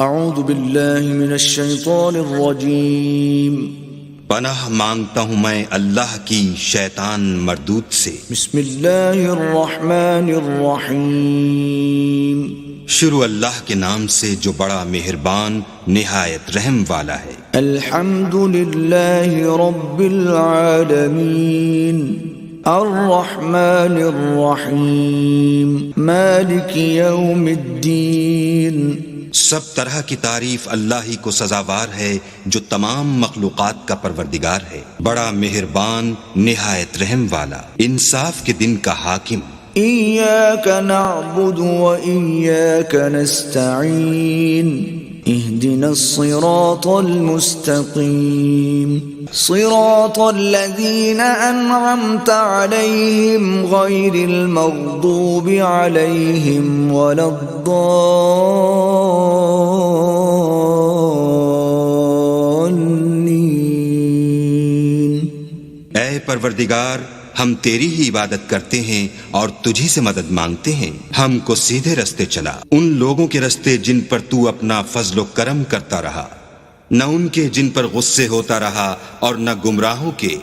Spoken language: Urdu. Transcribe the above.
اعوذ باللہ من الشیطان الرجیم پناہ مانگتا ہوں میں اللہ کی شیطان مردود سے۔ بسم اللہ الرحمن الرحیم شروع اللہ کے نام سے جو بڑا مہربان نہایت رحم والا ہے۔ الحمد للہ رب العالمین الرحمن الرحیم مالک یوم الدین۔ سب طرح کی تعریف اللہ ہی کو سزاوار ہے جو تمام مخلوقات کا پروردگار ہے، بڑا مہربان نہایت رحم والا، انصاف کے دن کا حاکم۔ ایاک نعبد و ایاک نستعین اہدنا الصراط المستقیم صراط الذین انعمت علیہم غیر المغضوب علیہم ولا الضالین۔ اے پروردگار، ہم تیری ہی عبادت کرتے ہیں اور تجھی سے مدد مانگتے ہیں، ہم کو سیدھے رستے چلا، ان لوگوں کے رستے جن پر تو اپنا فضل و کرم کرتا رہا، نہ ان کے جن پر غصے ہوتا رہا، اور نہ گمراہوں کے